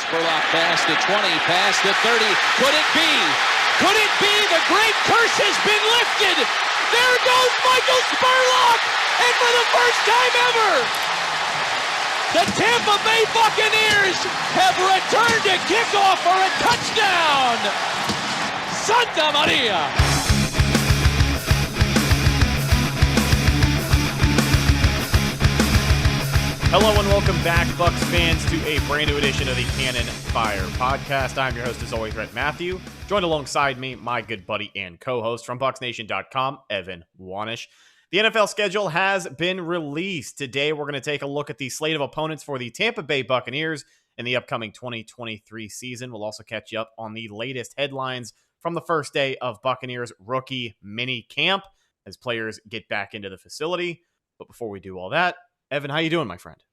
Spurlock pass to 20, pass to 30. Could it be? Could it be? The great curse has been lifted. There goes Michael Spurlock. And for the first time ever, the Tampa Bay Buccaneers have returned to kickoff for a touchdown. Santa Maria. Hello and welcome back, Bucs fans, to a brand new edition of the Cannon Fire Podcast. I'm your host, as always, Rhett Matthew. Joined alongside me, my good buddy and co-host from BucsNation.com, Evan Wanish. The NFL schedule has been released. Today, we're going to take a look at the slate of opponents for the Tampa Bay Buccaneers in the upcoming 2023 season. We'll also catch you up on the latest headlines from the first day of Buccaneers rookie mini camp as players get back into the facility. But before we do all that, Evan, how you doing, my friend?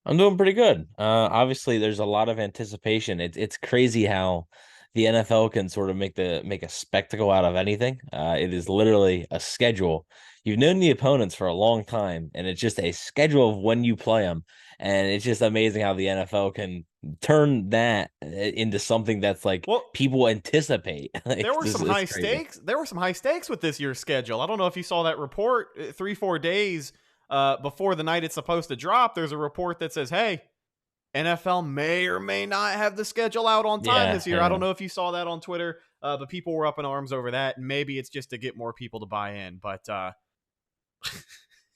I'm doing pretty good. Obviously, there's a lot of anticipation. It's crazy how the NFL can sort of make a spectacle out of anything. It is literally a schedule. You've known the opponents for a long time, and it's just a schedule of when you play them. And it's just amazing how the NFL can turn that into something that's like people anticipate. Like, there were some high stakes. There were some high stakes with this year's schedule. I don't know if you saw that report 3-4 days before the night it's supposed to drop. There's a report that says, hey, NFL may or may not have the schedule out on time this year. Yeah. I don't know if you saw that on Twitter, but people were up in arms over that. And maybe it's just to get more people to buy in, but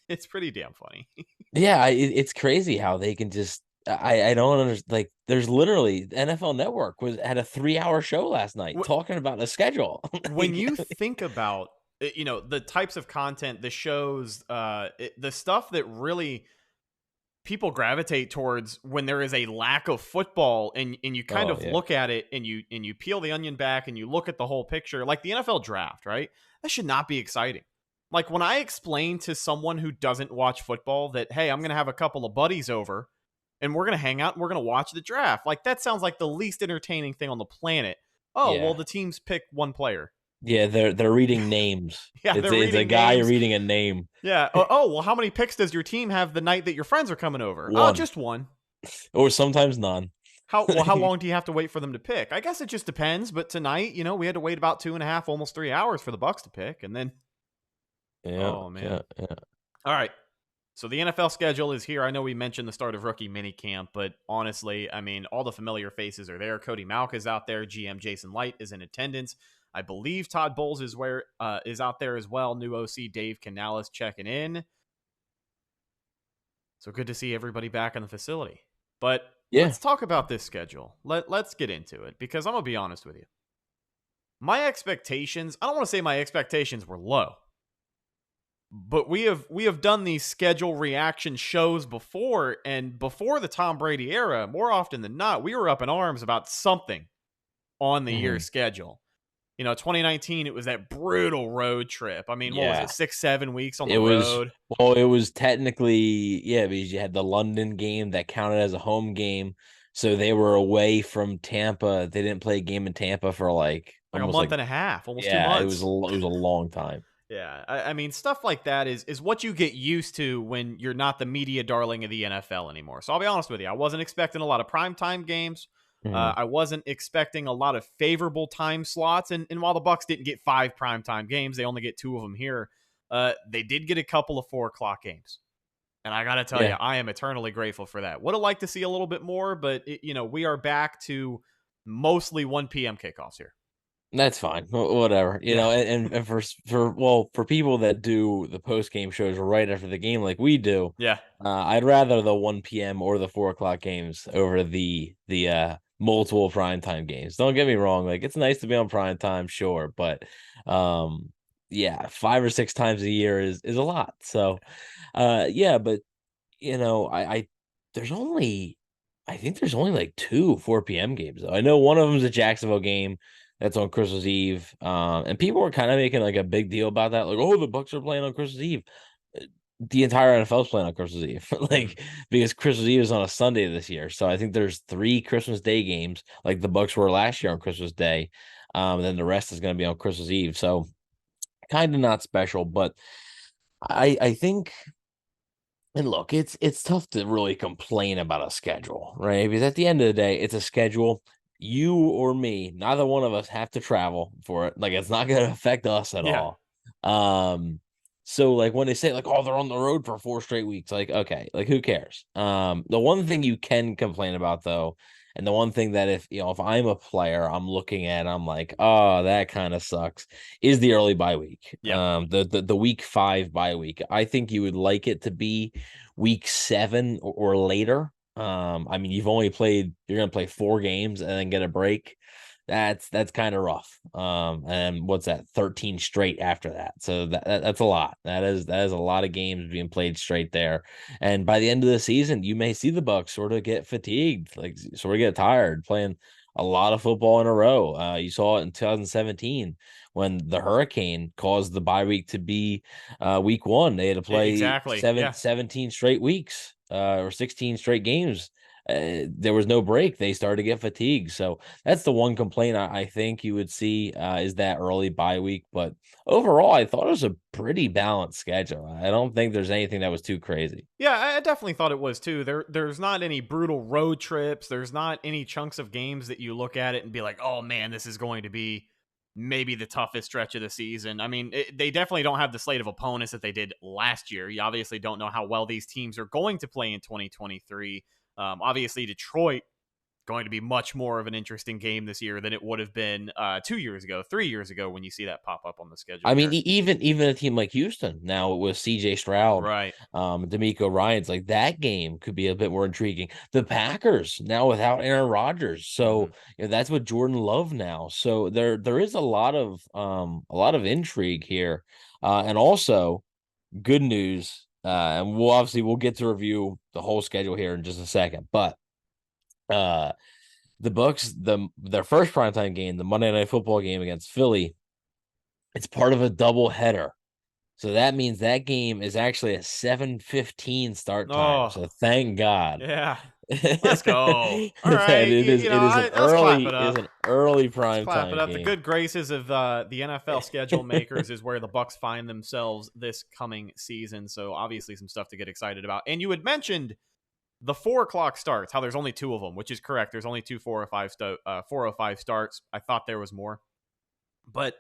it's pretty damn funny. Yeah, it's crazy how they can just, I don't understand. Like, there's literally NFL Network had a 3-hour show last night talking about a schedule. When you think about, you know, the types of content, the shows, the stuff that really people gravitate towards when there is a lack of football, and you kind of look at it and you peel the onion back and you look at the whole picture, like the NFL draft, right? That should not be exciting. Like, when I explain to someone who doesn't watch football that, hey, I'm going to have a couple of buddies over and we're going to hang out and we're going to watch the draft. Like, that sounds like the least entertaining thing on the planet. Oh, well, the teams pick one player. Yeah, they're reading names. Yeah, it's a guy names. Reading a name. Yeah. Oh, well, how many picks does your team have the night that your friends are coming over? One. Oh, just one. Or sometimes none. How long do you have to wait for them to pick? I guess it just depends. But tonight, you know, we had to wait about 2.5, almost 3 hours for the Bucs to pick, and then. Yeah. Oh man. Yeah. All right. So the NFL schedule is here. I know we mentioned the start of rookie minicamp, but honestly, I mean, all the familiar faces are there. Cody Mauch is out there. GM Jason Light is in attendance. I believe Todd Bowles is out there as well. New OC Dave Canales checking in. So good to see everybody back in the facility. But let's talk about this schedule. Let's get into it, because I'm going to be honest with you. My expectations, I don't want to say my expectations were low, but we have done these schedule reaction shows before, and before the Tom Brady era, more often than not, we were up in arms about something on the year's schedule. You know, 2019, it was that brutal road trip. I mean, what was it, 6-7 weeks on the road? Well, it was technically, because you had the London game that counted as a home game. So they were away from Tampa. They didn't play a game in Tampa for like a month and a half, almost 2 months. It was a long time. Yeah, I mean, stuff like that is what you get used to when you're not the media darling of the NFL anymore. So I'll be honest with you. I wasn't expecting a lot of primetime games. I wasn't expecting a lot of favorable time slots. And while the Bucs didn't get 5 primetime games, they only get 2 of them here. They did get a couple of 4 o'clock games. And I got to tell you, I am eternally grateful for that. Would have liked to see a little bit more, but we are back to mostly 1 p.m. kickoffs here. That's fine. Whatever. You know, and for people that do the post-game shows right after the game like we do, I'd rather the 1 p.m. or the 4 o'clock games over the multiple primetime games. Don't get me wrong. Like, it's nice to be on primetime, sure. But 5 or 6 times a year is a lot. So, but, you know, I think there's only like 2 4 p.m. games, though. I know one of them is a Jacksonville game. That's on Christmas Eve. And people were kind of making like a big deal about that. Like, oh, the Bucs are playing on Christmas Eve. The entire NFL is playing on Christmas Eve, because Christmas Eve is on a Sunday this year. So I think there's 3 Christmas Day games, like the Bucs were last year on Christmas Day. Then the rest is going to be on Christmas Eve. So kind of not special, but I think And look, it's tough to really complain about a schedule, right? Because at the end of the day, it's a schedule. You or me, neither one of us have to travel for it. Like it's not going to affect us at Yeah. all. So like when they say like, oh, they're on the road for 4 straight weeks, like okay, like who cares? The one thing you can complain about though, and the one thing that if I'm a player, I'm looking at, I'm like, oh, that kind of sucks, is the early bye week. Yeah. The week 5 bye week. I think you would like it to be week 7 or later. I mean, you're gonna play 4 games and then get a break. That's kind of rough. And what's that? 13 straight after that. So that's a lot. That is a lot of games being played straight there. And by the end of the season, you may see the Bucks sort of get fatigued, like sort of get tired playing a lot of football in a row. You saw it in 2017 when the hurricane caused the bye week to be week 1. They had to play Exactly. 17 straight weeks or 16 straight games. There was no break. They started to get fatigued. So that's the one complaint I think you would see is that early bye week. But overall, I thought it was a pretty balanced schedule. I don't think there's anything that was too crazy. Yeah, I definitely thought it was too. There's not any brutal road trips. There's not any chunks of games that you look at it and be like, oh man, this is going to be maybe the toughest stretch of the season. I mean, they definitely don't have the slate of opponents that they did last year. You obviously don't know how well these teams are going to play in 2023. Obviously, Detroit going to be much more of an interesting game this year than it would have been 2 years ago, 3 years ago when you see that pop up on the schedule. I mean, even a team like Houston now with C.J. Stroud, right? D'Amico Ryans, like that game could be a bit more intriguing. The Packers now without Aaron Rodgers, so that's with Jordan Love now. So there is a lot of intrigue here, and also good news. And we'll get to review the whole schedule here in just a second, but the Bucks, their first primetime game, the Monday Night Football game against Philly, it's part of a double header. So that means that game is actually a 7:15 start time. So thank God. Yeah. Let's go. All right. It is an early prime time game. The good graces of the NFL schedule makers is where the Bucks find themselves this coming season. So obviously some stuff to get excited about. And you had mentioned the 4:00 starts, how there's only 2 of them, which is correct. There's only 2 4:05 starts. I thought there was more, but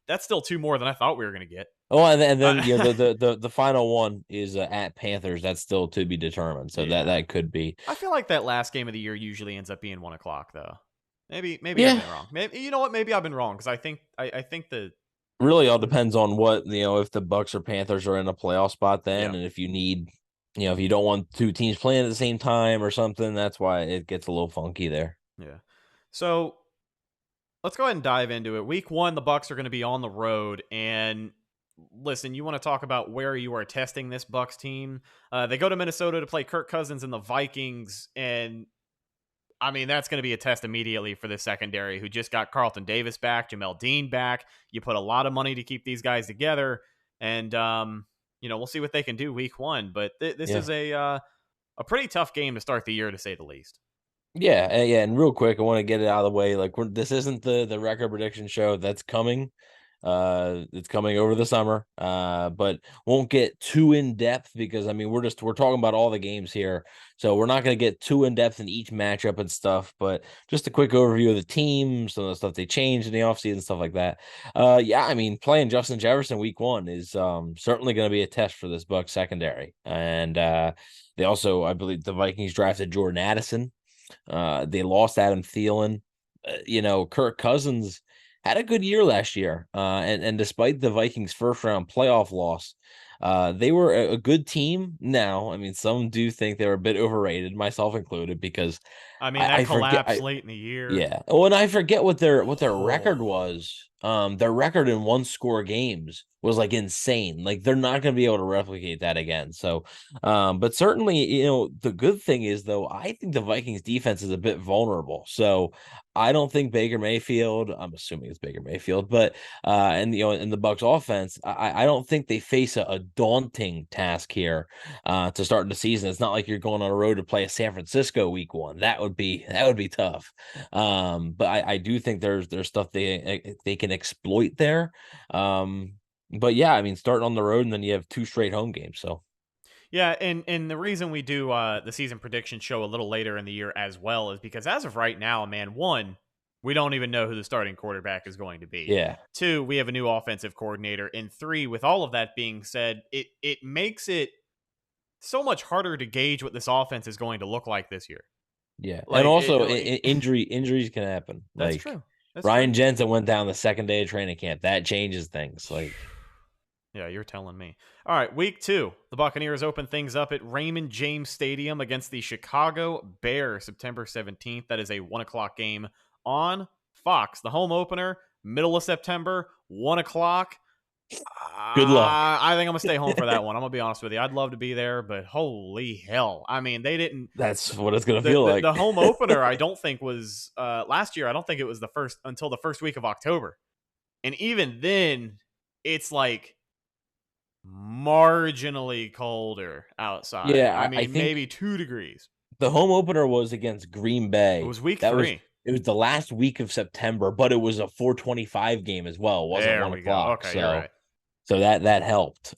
that's still 2 more than I thought we were going to get. Oh, and then the final one is at Panthers. That's still to be determined. So that could be. I feel like that last game of the year usually ends up being 1:00 though. Maybe I've been wrong. Maybe you know what? Maybe I've been wrong because I think the really all depends on what if the Bucks or Panthers are in a playoff spot then, and if you need. If you don't want 2 teams playing at the same time or something, that's why it gets a little funky there. Yeah. So let's go ahead and dive into it. Week 1, the Bucks are going to be on the road. And listen, you want to talk about where you are testing this Bucks team? They go to Minnesota to play Kirk Cousins and the Vikings. And I mean, that's going to be a test immediately for the secondary, who just got Carlton Davis back, Jamel Dean back. You put a lot of money to keep these guys together. And, we'll see what they can do week 1, but this is a pretty tough game to start the year, to say the least. Yeah. And real quick, I want to get it out of the way. Like this isn't the record prediction show that's coming. It's coming over the summer, but won't get too in depth because I mean we're talking about all the games here, so we're not going to get too in depth in each matchup and stuff. But just a quick overview of the teams, some of the stuff they changed in the offseason, stuff like that. I mean playing Justin Jefferson week 1 is certainly going to be a test for this Bucs secondary, and they also, I believe, the Vikings drafted Jordan Addison. They lost Adam Thielen. Kirk Cousins had a good year last year. And despite the Vikings' first round playoff loss, they were a good team. Now, I mean, some do think they were a bit overrated, myself included, because I collapsed late in the year. Yeah. Oh, and I forget what their record was. Their record in 1-score games was like insane. Like they're not going to be able to replicate that again. So, but certainly, the good thing is though, I think the Vikings defense is a bit vulnerable. So I don't think Baker Mayfield, I'm assuming it's Baker Mayfield, but, and the Bucs offense, I don't think they face a daunting task here, to start the season. It's not like you're going on a road to play a San Francisco week 1. That would be tough. But I do think there's stuff they can exploit there. But yeah, I mean, starting on the road and then you have 2 straight home games. So Yeah, and the reason we do the season prediction show a little later in the year as well is because as of right now, man, one, we don't even know who the starting quarterback is going to be. Yeah. Two, we have a new offensive coordinator. And three, with all of that being said, it makes it so much harder to gauge what this offense is going to look like this year. Yeah, like, and also injuries can happen. That's true. Ryan Jensen went down the second day of training camp. That changes things. Like, yeah, you're telling me. All right, week 2. The Buccaneers open things up at Raymond James Stadium against the Chicago Bears, September 17th. That is a 1:00 game on Fox. The home opener, middle of September, 1:00. Good luck. I think I'm going to stay home for that one. I'm going to be honest with you. I'd love to be there, but holy hell. I mean, they didn't. That's what it's going to feel like. The home opener, I don't think was last year. I don't think it was until the first week of October. And even then, it's like marginally colder outside. Yeah, I mean, maybe 2 degrees. The home opener was against Green Bay. It was week 3. It was the last week of September, but it was a 4:25 game as well. It wasn't 1:00. Okay, so, you're right. So that helped.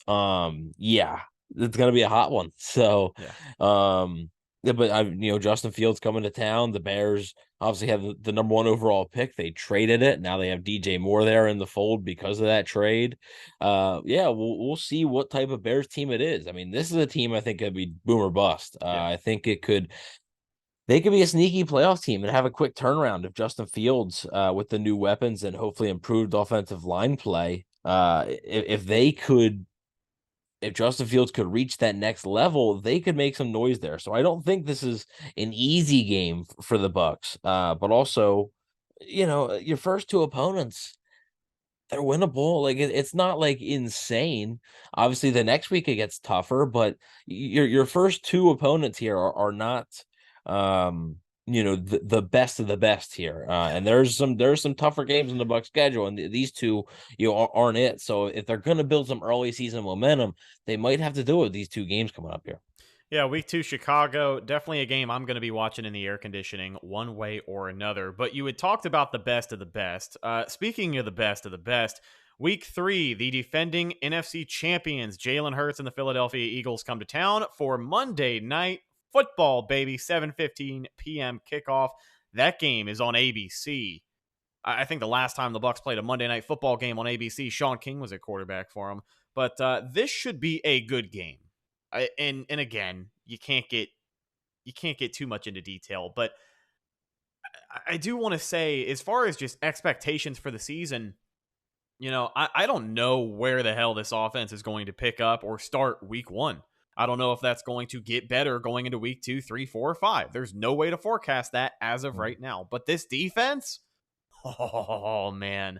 Yeah, it's gonna be a hot one. So, yeah, but Justin Fields coming to town. The Bears obviously have the number 1 overall pick. They traded it. Now they have DJ Moore there in the fold because of that trade. Yeah, we'll see what type of Bears team it is. I mean, this is a team I think could be boom or bust. I think they could be a sneaky playoff team and have a quick turnaround if Justin Fields, with the new weapons and hopefully improved offensive line play, if Justin Fields could reach that next level, they could make some noise there. So I don't think this is an easy game for the Bucs. But also, your first 2 opponents, they're winnable. Like it's not like insane. Obviously, the next week it gets tougher, but your first 2 opponents here are not the best of the best here. And there's some tougher games in the Bucs schedule, and these 2 aren't it. So if they're going to build some early season momentum, they might have to do it with these 2 games coming up here. Yeah, week 2 Chicago, definitely a game I'm going to be watching in the air conditioning one way or another. But you had talked about the best of the best. Speaking of the best, week 3, the defending NFC champions Jalen Hurts and the Philadelphia Eagles come to town for Monday Night Football, baby. 7:15 p.m. kickoff. That game is on ABC. I think the last time the Bucs played a Monday Night Football game on ABC, Sean King was at quarterback for them. But this should be a good game. And again, you can't get too much into detail, but I do want to say, as far as just expectations for the season, I don't know where the hell this offense is going to pick up or start week 1. I don't know if that's going to get better going into week 2, 3, 4, or 5. There's no way to forecast that as of right now. But this defense, oh man,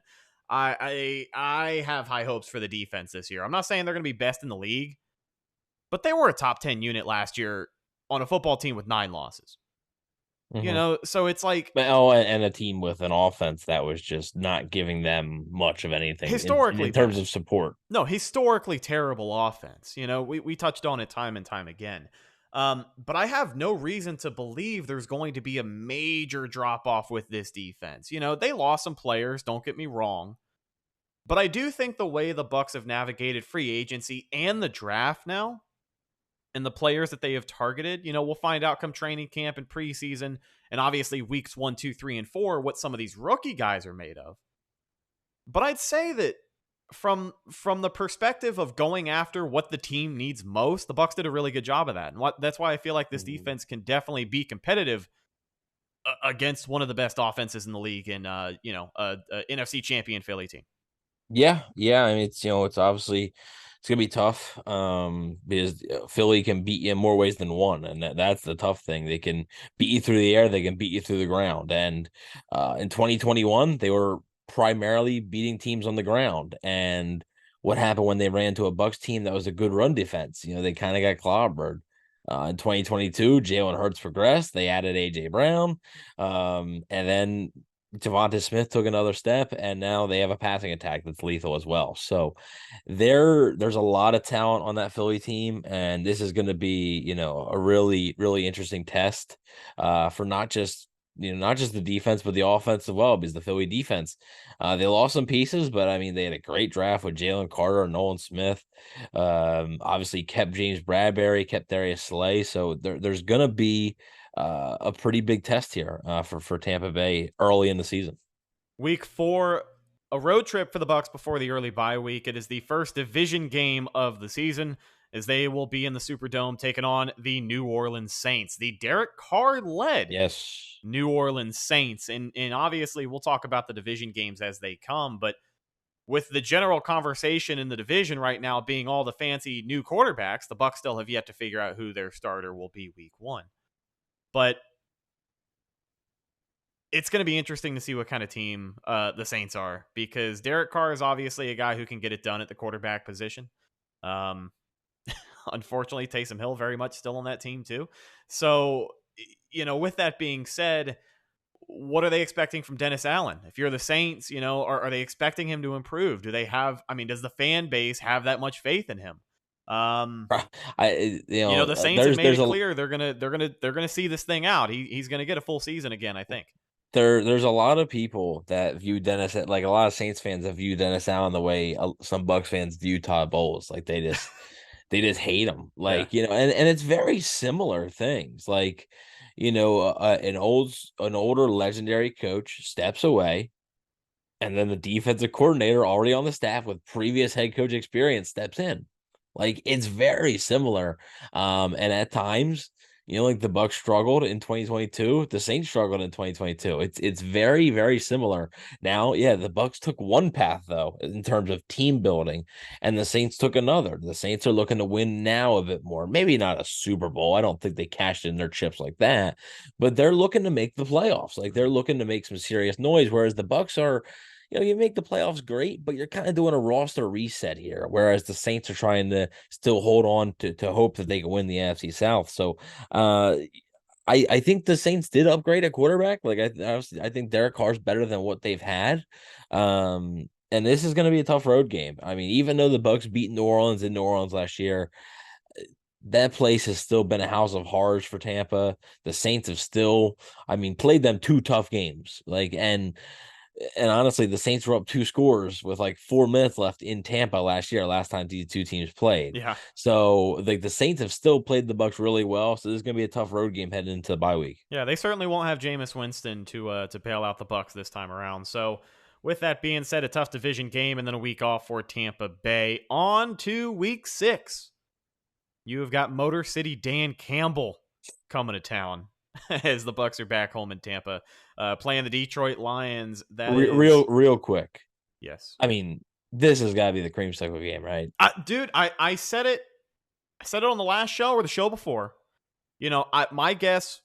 I have high hopes for the defense this year. I'm not saying they're going to be best in the league, but they were a top 10 unit last year on a football team with 9 losses. So it's like, and a team with an offense that was just not giving them much of anything historically in terms of support. No, historically terrible offense. We touched on it time and time again. But I have no reason to believe there's going to be a major drop off with this defense. They lost some players, don't get me wrong. But I do think the way the Bucs have navigated free agency and the draft now, and the players that they have targeted, we'll find out come training camp and preseason, and obviously weeks 1, 2, 3, and 4, what some of these rookie guys are made of. But I'd say that from the perspective of going after what the team needs most, the Bucs did a really good job of that. And that's why I feel like this defense can definitely be competitive against one of the best offenses in the league in a NFC champion Philly team. Yeah. I mean, it's obviously, it's gonna be tough because Philly can beat you in more ways than one, and that's the tough thing. They can beat you through the air, they can beat you through the ground. And in 2021, they were primarily beating teams on the ground. And what happened when they ran to a Bucs team that was a good run defense? They kind of got clobbered. In 2022, Jalen Hurts progressed. They added AJ Brown, and then Devonta Smith took another step, and now they have a passing attack that's lethal as well. So there's a lot of talent on that Philly team, and this is going to be, a really, really interesting test for not just not just the defense, but the offense as well, because the Philly defense, they lost some pieces, but I mean, they had a great draft with Jalen Carter, Nolan Smith, obviously kept James Bradbury, kept Darius Slay. So there's going to be a pretty big test here for Tampa Bay early in the season. Week 4, a road trip for the Bucs before the early bye week. It is the first division game of the season, as they will be in the Superdome taking on the New Orleans Saints, the Derek Carr-led New Orleans Saints. And obviously, we'll talk about the division games as they come, but with the general conversation in the division right now being all the fancy new quarterbacks, the Bucs still have yet to figure out who their starter will be week 1. But it's going to be interesting to see what kind of team the Saints are, because Derek Carr is obviously a guy who can get it done at the quarterback position. Unfortunately, Taysom Hill very much still on that team too. So, with that being said, what are they expecting from Dennis Allen? If you're the Saints, are they expecting him to improve? Do they have, does the fan base have that much faith in him? The Saints have made it clear they're gonna see this thing out. He's gonna get a full season again, I think. There's a lot of people that view Dennis, like a lot of Saints fans that view Dennis Allen the way some Bucs fans view Todd Bowles. Like they just hate him. Like, and it's very similar things. Like, an older legendary coach steps away, and then the defensive coordinator already on the staff with previous head coach experience steps in. Like, it's very similar. And at times, like the Bucs struggled in 2022, the Saints struggled in 2022. It's very, very similar. Now, the Bucs took one path though in terms of team building, and the Saints took another. The Saints are looking to win now a bit more. Maybe not a Super Bowl. I don't think they cashed in their chips like that, but they're looking to make the playoffs. Like, they're looking to make some serious noise, whereas the Bucs are, you make the playoffs great, but you're kind of doing a roster reset here, whereas the Saints are trying to still hold on to hope that they can win the NFC South. So I think the Saints did upgrade at quarterback. Like, I think Derek Carr's better than what they've had. And this is going to be a tough road game. Even though the Bucs beat New Orleans in New Orleans last year, that place has still been a house of horrors for Tampa. The Saints have still, played them 2 tough games. And honestly, the Saints were up 2 scores with like 4 minutes left in Tampa last time these 2 teams played. Yeah. So the Saints have still played the Bucs really well. So this is going to be a tough road game heading into the bye week. Yeah, they certainly won't have Jameis Winston to bail out the Bucs this time around. So with that being said, a tough division game and then a week off for Tampa Bay. On to week 6. You have got Motor City Dan Campbell coming to town as the Bucs are back home in Tampa, playing the Detroit Lions. That real quick. Yes. This has got to be the creamsicle game, right? Dude, I said it. I said it on the last show or the show before. My guess,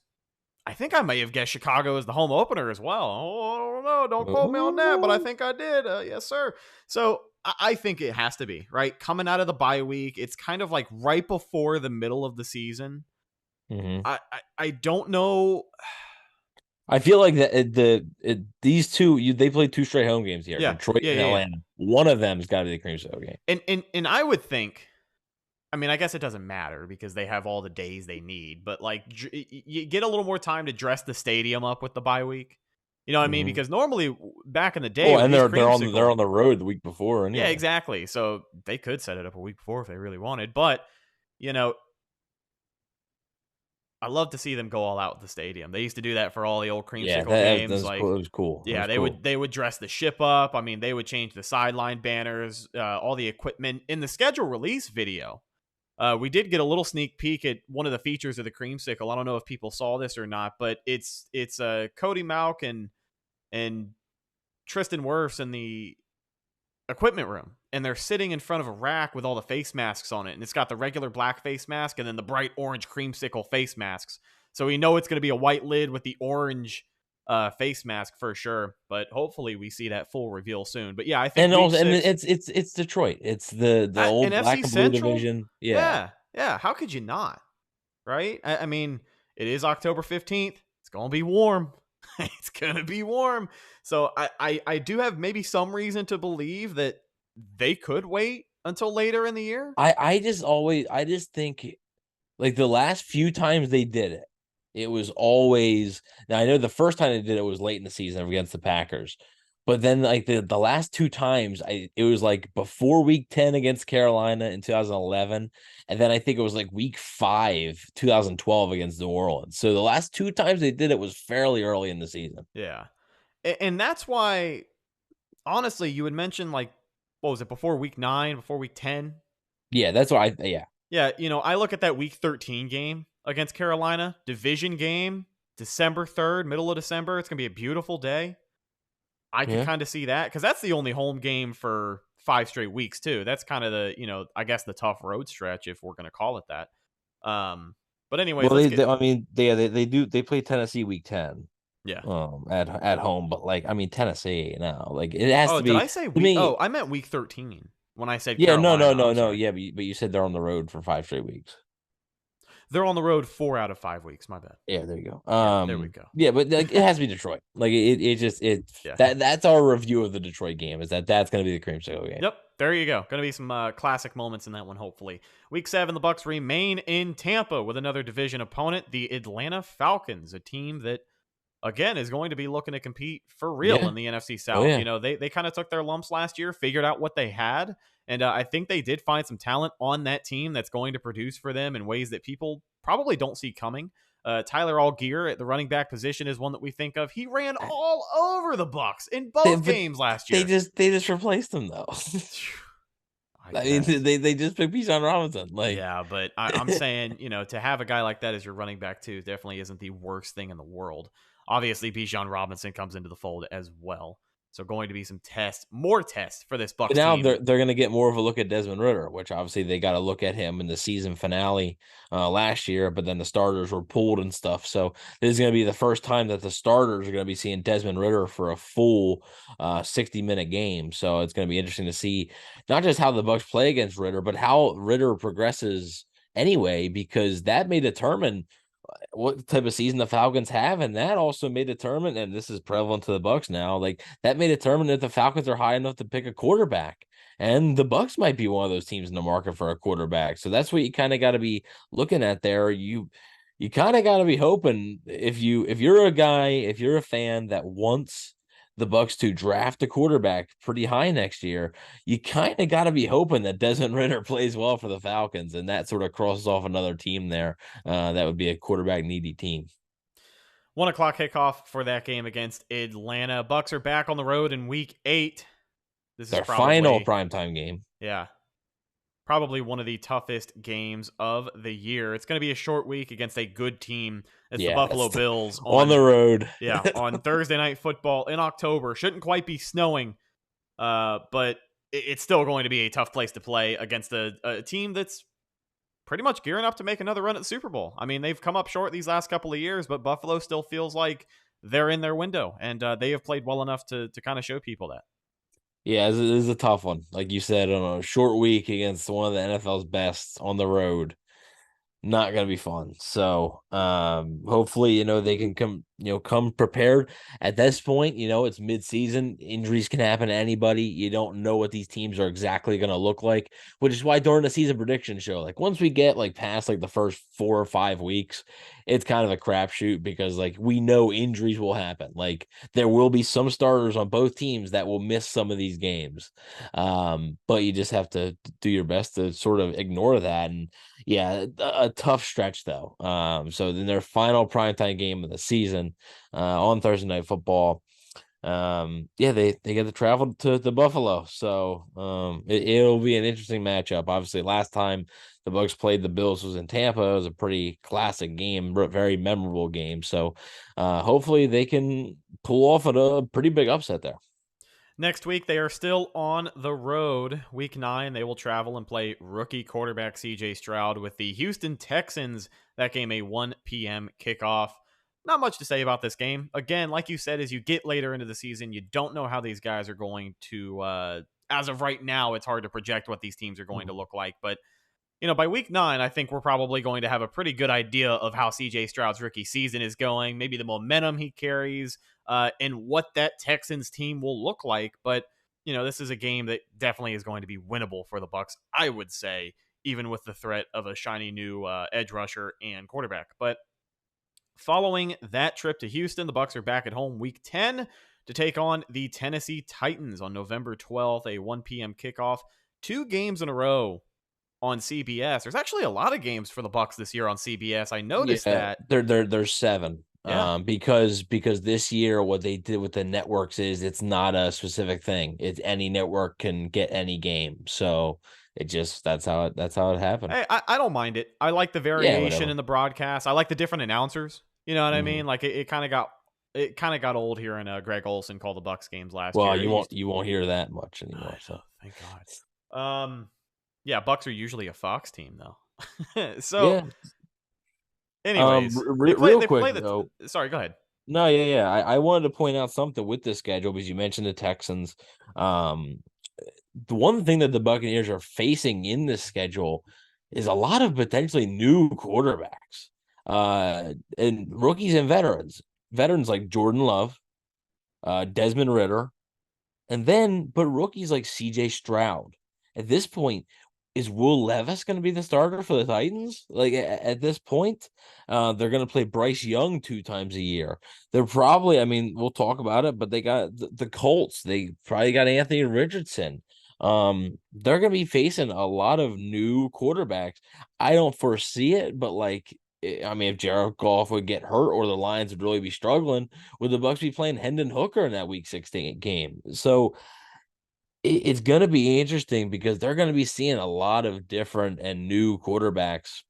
I think I may have guessed Chicago as the home opener as well. Oh, I don't know. Don't quote me on that, but I think I did. Yes, sir. So I think it has to be, right? Coming out of the bye week, it's kind of like right before the middle of the season. Mm-hmm. I don't know. I feel like these two they played 2 straight home games here. Detroit and Atlanta. Yeah. One of them's got to be the creamsicle game. And I would think, I guess it doesn't matter because they have all the days they need. But like, you get a little more time to dress the stadium up with the bye week. You know what I mean? Because normally back in the day, and they're on the road the week before. Anyway. Yeah, exactly. So they could set it up a week before if they really wanted. But I love to see them go all out with the stadium. They used to do that for all the old creamsicle games. It was cool. Yeah, they would dress the ship up. They would change the sideline banners, all the equipment. In the schedule release video, we did get a little sneak peek at one of the features of the creamsicle. I don't know if people saw this or not, but it's Cody Mauch and Tristan Wirfs in the equipment room, and they're sitting in front of a rack with all the face masks on it, and it's got the regular black face mask and then the bright orange creamsicle face masks. So we know it's going to be a white lid with the orange face mask for sure, but hopefully we see that full reveal soon. But yeah, I think it's Detroit. It's the old NFC black and blue division. Yeah. How could you not? Right? It is October 15th. It's going to be warm. It's going to be warm. So I do have maybe some reason to believe that they could wait until later in the year. I just think like the last few times they did it, It was always, now I know the first time they did it was late in the season against the Packers, but then like the last two times it was like before week 10 against Carolina in 2011, and then I think it was like week 5 2012 against New Orleans. So the last two times they did it was fairly early in the season. Yeah. And that's why, honestly, you would mention like, what was it, before week 9, before week 10? Yeah, that's what yeah. Yeah, I look at that week 13 game against Carolina, division game, December 3rd, middle of December. It's going to be a beautiful day. I could kind of see that because that's the only home game for 5 straight weeks, too. That's kind of the, I guess the tough road stretch, if we're going to call it that. But anyways, well, they play Tennessee week 10. Yeah. At home, but like, I mean, Tennessee now, like it has to be. Did I say week? Oh, I meant week 13 when I said yeah, Carolina. no. Yeah, but you said they're on the road for 5 straight weeks. They're on the road 4 out of 5 weeks. My bad. Yeah, there you go. There we go. Yeah, but like, it has to be Detroit. Like that's our review of the Detroit game. Is that's going to be the creamsicle game. Yep, there you go. Going to be some classic moments in that one. Hopefully, week 7, the Bucs remain in Tampa with another division opponent, the Atlanta Falcons, a team that, again, is going to be looking to compete for real in the NFC South. Oh, yeah. They kind of took their lumps last year, figured out what they had, and I think they did find some talent on that team that's going to produce for them in ways that people probably don't see coming. Tyler Allgeier at the running back position is one that we think of. He ran all over the Bucs in both games last year. They just replaced him though. I mean, they just picked Bijan Robinson. Like, yeah, but I'm saying, to have a guy like that as your running back too definitely isn't the worst thing in the world. Obviously, Bijan Robinson comes into the fold as well. So going to be some more tests for this Bucs team. Now they're going to get more of a look at Desmond Ridder, which obviously they got to look at him in the season finale last year, but then the starters were pulled and stuff. So this is going to be the first time that the starters are going to be seeing Desmond Ridder for a full 60-minute game. So it's going to be interesting to see not just how the Bucs play against Ridder, but how Ridder progresses anyway, because that may determine what type of season the Falcons have, and that also may determine, and this is prevalent to the Bucs now, like that may determine if the Falcons are high enough to pick a quarterback, and the Bucs might be one of those teams in the market for a quarterback. So that's what you kind of got to be looking at there. You kind of got to be hoping if you're a fan that wants the Bucs to draft a quarterback pretty high next year, you kind of got to be hoping that Desmond Ridder plays well for the Falcons, and that sort of crosses off another team there. That would be a quarterback needy team. 1 o'clock kickoff for that game against Atlanta. Bucs are back on the road in week 8. This is their final primetime game. Yeah. Probably one of the toughest games of the year. It's going to be a short week against a good team. It's the Buffalo Bills on the road. Yeah, on Thursday Night Football in October. Shouldn't quite be snowing, but it's still going to be a tough place to play against a team that's pretty much gearing up to make another run at the Super Bowl. I mean, they've come up short these last couple of years, but Buffalo still feels like they're in their window, and they have played well enough to kind of show people that. Yeah, it is a tough one. Like you said, on a short week against one of the NFL's best on the road, not going to be fun. So hopefully, they can come prepared. At this point, it's mid-season. Injuries can happen to anybody. You don't know what these teams are exactly going to look like, which is why during the season prediction show, like once we get like past like the first 4 or 5 weeks, it's kind of a crapshoot because like we know injuries will happen. Like there will be some starters on both teams that will miss some of these games. But you just have to do your best to sort of ignore that. And yeah, a tough stretch though. So then their final primetime game of the season on Thursday Night Football. They get to travel to Buffalo. So it'll be an interesting matchup. Obviously, last time the Bucs played the Bills was in Tampa. It was a pretty classic game, very memorable game. So hopefully they can pull off a pretty big upset there. Next week, they are still on the road. Week 9, they will travel and play rookie quarterback C.J. Stroud with the Houston Texans. That game, a 1 p.m. kickoff. Not much to say about this game. Again, like you said, as you get later into the season, you don't know how these guys are going to, as of right now, it's hard to project what these teams are going to look like. But, by week 9, I think we're probably going to have a pretty good idea of how C.J. Stroud's rookie season is going, maybe the momentum he carries, and what that Texans team will look like. But, this is a game that definitely is going to be winnable for the Bucs, I would say, even with the threat of a shiny new edge rusher and quarterback. But Following that trip to Houston, the Bucs are back at home week 10 to take on the Tennessee Titans on November 12th, a 1 p.m. kickoff. 2 games in a row on CBS. There's actually a lot of games for the Bucs this year on CBS. I noticed that. There's 7. Yeah. Because this year what they did with the networks is it's not a specific thing. It's any network can get any game. So that's how it happened. Hey, I don't mind it. I like the variation in the broadcast. I like the different announcers. You know what I mean? Like it kind of got old here in Greg Olson called the Bucs games last year. Well, you won't hear that much anymore. So thank God. Yeah, Bucs are usually a Fox team though. So, yeah. Anyways, real quick though. Sorry, go ahead. No, yeah. I wanted to point out something with this schedule because you mentioned the Texans. The one thing that the Buccaneers are facing in this schedule is a lot of potentially new quarterbacks, and rookies and veterans. Veterans like Jordan Love, Desmond Ridder, but rookies like C.J. Stroud. At this point, is Will Levis going to be the starter for the Titans? Like at this point, they're going to play Bryce Young 2 times a year. They're probably, I mean, we'll talk about it, but they got the Colts. They probably got Anthony Richardson. They're going to be facing a lot of new quarterbacks. I don't foresee it, but I mean, if Jared Goff would get hurt or the Lions would really be struggling, would the Bucs be playing Hendon Hooker in that Week 16 game? So it's going to be interesting because they're going to be seeing a lot of different and new quarterbacks.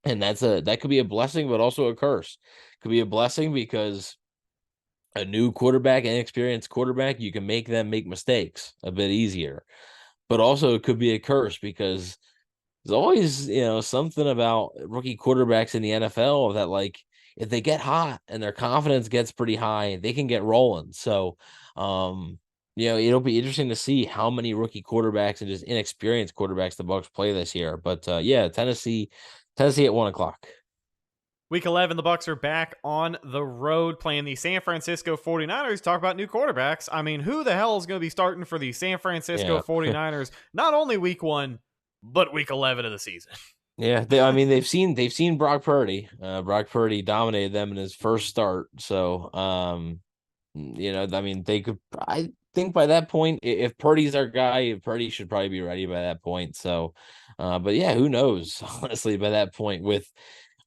And that could be a blessing, but also a curse. Could be a blessing because a new quarterback, inexperienced quarterback, you can make them make mistakes a bit easier. But also it could be a curse because there's always, something about rookie quarterbacks in the NFL that if they get hot and their confidence gets pretty high, they can get rolling. So, it'll be interesting to see how many rookie quarterbacks and just inexperienced quarterbacks the Bucs play this year. But Tennessee at 1:00. Week 11, the Bucs are back on the road playing the San Francisco 49ers. Talk about new quarterbacks. I mean, who the hell is going to be starting for the San Francisco 49ers? Not only week 1, but week 11 of the season. Yeah, they've seen Brock Purdy. Brock Purdy dominated them in his first start. So, they could. I think by that point, if Purdy's our guy, Purdy should probably be ready by that point. So, but yeah, who knows? Honestly, by that point, with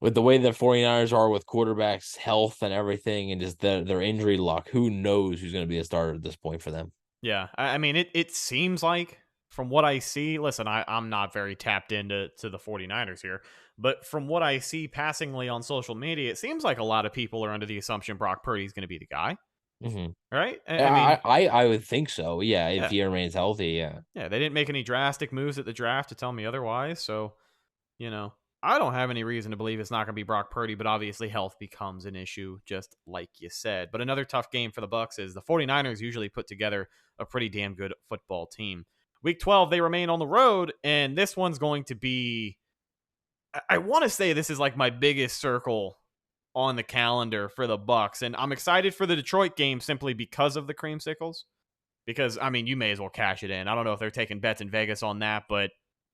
the way the 49ers are with quarterbacks' health and everything, and just their injury luck, who knows who's going to be a starter at this point for them? Yeah, I mean, it seems like from what I see, listen, I'm not very tapped into the 49ers here, but from what I see passingly on social media, it seems like a lot of people are under the assumption Brock Purdy is going to be the guy. Mm-hmm. Right? I would think so. Yeah, if he remains healthy, yeah. Yeah, they didn't make any drastic moves at the draft to tell me otherwise, so, I don't have any reason to believe it's not going to be Brock Purdy, but obviously health becomes an issue, just like you said. But another tough game for the Bucs is the 49ers usually put together a pretty damn good football team. Week 12, they remain on the road, and this one's going to be, I want to say this is like my biggest circle on the calendar for the Bucs, and I'm excited for the Detroit game simply because of the creamsicles. Because, I mean, you may as well cash it in. I don't know if they're taking bets in Vegas on that, but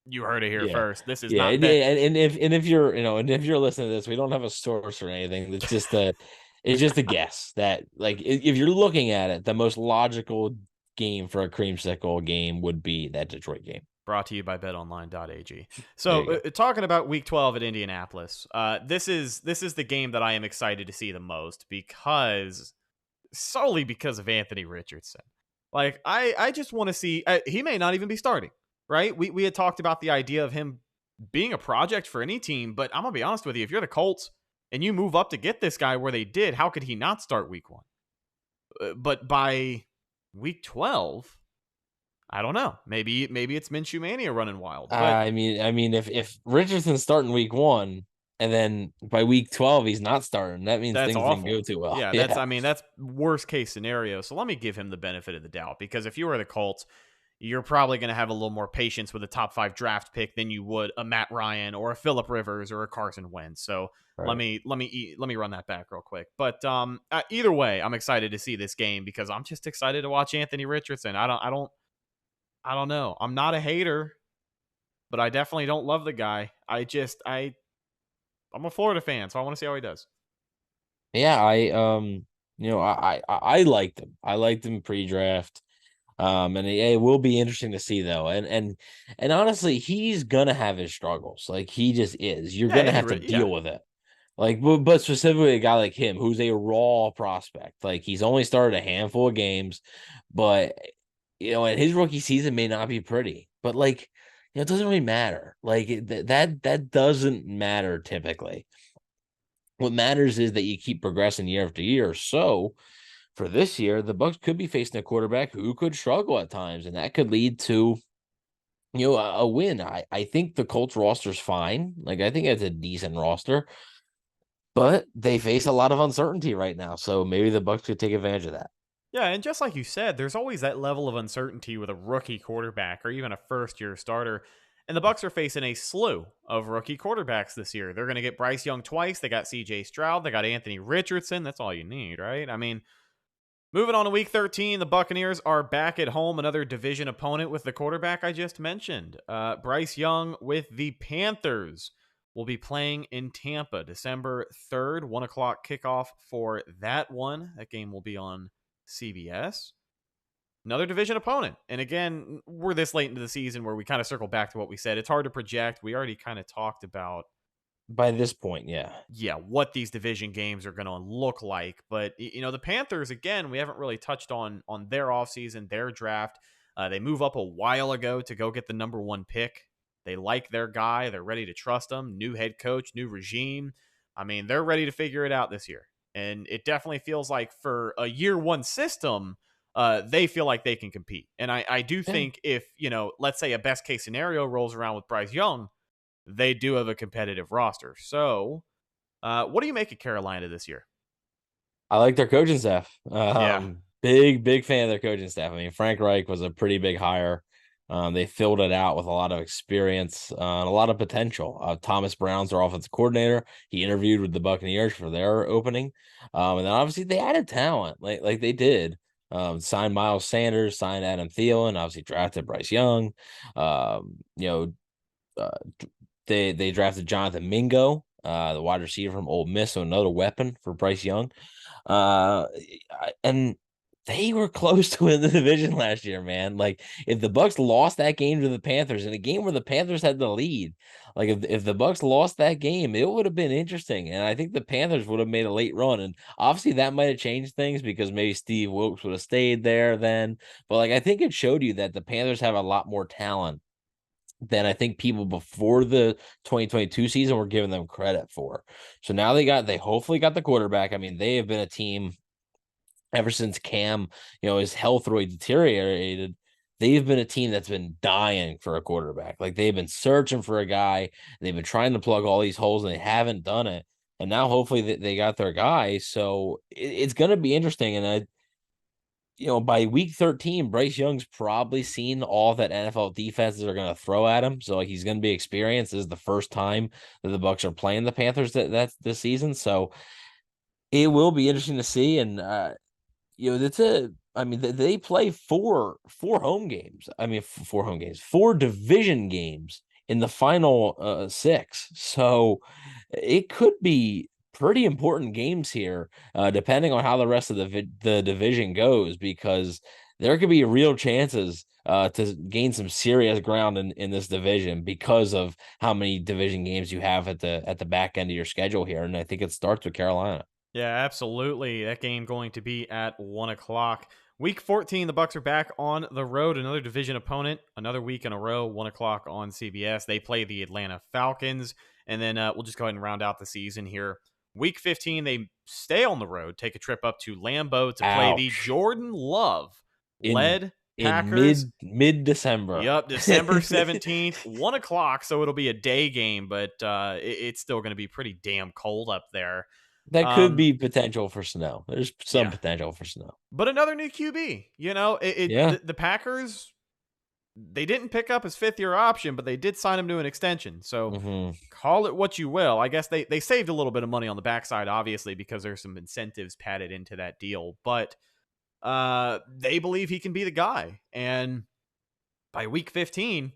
you heard it here first. This is not bet. And if you're listening to this, we don't have a source or anything. It's just a guess that if you're looking at it, the most logical game for a creamsicle game would be that Detroit game. Brought to you by betonline.ag. So talking about week 12 at Indianapolis, this is the game that I am excited to see the most solely because of Anthony Richardson. I just want to see, he may not even be starting, right? We had talked about the idea of him being a project for any team, but I'm going to be honest with you. If you're the Colts and you move up to get this guy where they did, how could he not start week 1? But by week 12, I don't know. Maybe it's Minshew Mania running wild. But, I mean, if Richardson's starting week 1 and then by week 12 he's not starting, that means things didn't go too well. Yeah, that's worst case scenario. So let me give him the benefit of the doubt, because if you were the Colts, you're probably going to have a little more patience with a top 5 draft pick than you would a Matt Ryan or a Phillip Rivers or a Carson Wentz. So right. let me run that back real quick. But either way, I'm excited to see this game because I'm just excited to watch Anthony Richardson. I don't know. I'm not a hater, but I definitely don't love the guy. I'm a Florida fan, so I want to see how he does. Yeah, I liked him. I liked him pre-draft. And it will be interesting to see though. And honestly, he's gonna have his struggles. Like he just is. You're gonna have to deal with it. Like, but specifically a guy like him, who's a raw prospect. Like he's only started a handful of games, but and his rookie season may not be pretty. But like, it doesn't really matter. Like that doesn't matter typically. What matters is that you keep progressing year after year. So for this year, the Bucks could be facing a quarterback who could struggle at times, and that could lead to a win. I think the Colts roster's fine. Like I think it's a decent roster, but they face a lot of uncertainty right now. So maybe the Bucks could take advantage of that. Yeah, and just like you said, there's always that level of uncertainty with a rookie quarterback or even a first-year starter. And the Bucks are facing a slew of rookie quarterbacks this year. They're going to get Bryce Young twice. They got C.J. Stroud. They got Anthony Richardson. That's all you need, right? I mean, moving on to Week 13, the Buccaneers are back at home, another division opponent with the quarterback I just mentioned. Bryce Young with the Panthers will be playing in Tampa December 3rd, 1 o'clock kickoff for that one. That game will be on CBS. Another division opponent. And again, we're this late into the season where we kind of circle back to what we said. It's hard to project. We already kind of talked about by this point, yeah, what these division games are going to look like. But the Panthers, again, we haven't really touched on their offseason, their draft. They move up a while ago to go get the number 1 pick. They like their guy. They're ready to trust him. New head coach, new regime. I mean, they're ready to figure it out this year. And it definitely feels like for a year 1 system, they feel like they can compete. And I do think if, let's say a best case scenario rolls around with Bryce Young, they do have a competitive roster. So what do you make of Carolina this year? I like their coaching staff. Big fan of their coaching staff. I mean, Frank Reich was a pretty big hire. They filled it out with a lot of experience and a lot of potential. Thomas Brown's their offensive coordinator. He interviewed with the Buccaneers for their opening. And then obviously they added talent like they did. Signed Miles Sanders, signed Adam Thielen, obviously drafted Bryce Young. They drafted Jonathan Mingo, the wide receiver from Ole Miss, so another weapon for Bryce Young. And they were close to winning the division last year, man. Like if the Bucks lost that game to the Panthers in a game where the Panthers had the lead, like if the Bucks lost that game, it would have been interesting. And I think the Panthers would have made a late run. And obviously that might have changed things because maybe Steve Wilkes would have stayed there then. But like I think it showed you that the Panthers have a lot more talent than I think people before the 2022 season were giving them credit for. So now they hopefully got the quarterback. I mean, they have been a team ever since Cam, his health really deteriorated. They've been a team that's been dying for a quarterback. Like they've been searching for a guy. They've been trying to plug all these holes and they haven't done it. And now hopefully they got their guy. So it's going to be interesting. And by week 13, Bryce Young's probably seen all that NFL defenses are going to throw at him. So like he's going to be experienced. This is the first time that the Bucks are playing the Panthers that's this season. So it will be interesting to see. And they play four home games. I mean, 4 home games, 4 division games in the final 6. So it could be pretty important games here, depending on how the rest of the division goes, because there could be real chances to gain some serious ground in this division because of how many division games you have at the back end of your schedule here. And I think it starts with Carolina. Yeah, absolutely. That game going to be at 1 o'clock. Week 14, the Bucks are back on the road. Another division opponent, another week in a row, 1 o'clock on CBS. They play the Atlanta Falcons, and then we'll just go ahead and round out the season here. Week 15, they stay on the road, take a trip up to Lambeau to play the Jordan Love-led Packers. Mid-December. Yep, December 17th, 1 o'clock, so it'll be a day game, but it's still going to be pretty damn cold up there. That could be potential for snow. There's some potential for snow. But another new QB, the Packers, they didn't pick up his 5th-year option, but they did sign him to an extension. So call it what you will. I guess they saved a little bit of money on the backside, obviously, because there's some incentives padded into that deal. But they believe he can be the guy. And by week 15,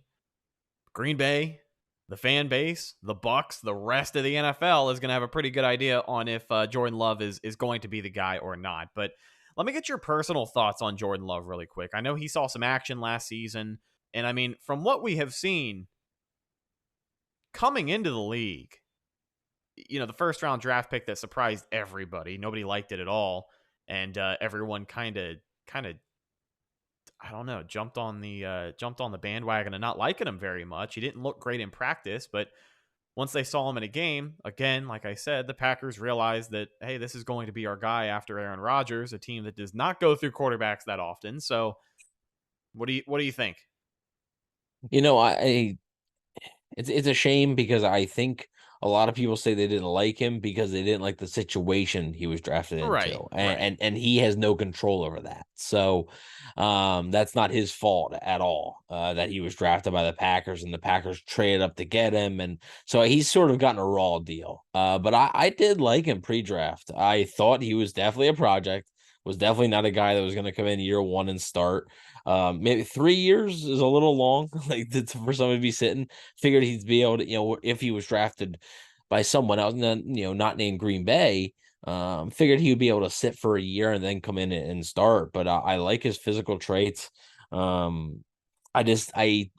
Green Bay, the fan base, the Bucs, the rest of the NFL is going to have a pretty good idea on if Jordan Love is going to be the guy or not. But let me get your personal thoughts on Jordan Love really quick. I know he saw some action last season, and I mean, from what we have seen coming into the league, the first round draft pick that surprised everybody. Nobody liked it at all, and everyone kind of I don't know, jumped on the bandwagon and not liking him very much. He didn't look great in practice, but once they saw him in a game, again, like I said, the Packers realized that, hey, this is going to be our guy after Aaron Rodgers, a team that does not go through quarterbacks that often. So what do you think? It's a shame because I think a lot of people say they didn't like him because they didn't like the situation he was drafted into. Right. And he has no control over that. So that's not his fault at all that he was drafted by the Packers and the Packers traded up to get him. And so he's sort of gotten a raw deal. But I did like him pre-draft. I thought he was definitely a project, was definitely not a guy that was going to come in year one and start. Maybe 3 years is a little long, like for somebody to be sitting. Figured he'd be able to, if he was drafted by someone else, not named Green Bay, figured he would be able to sit for a year and then come in and start. But I like his physical traits. I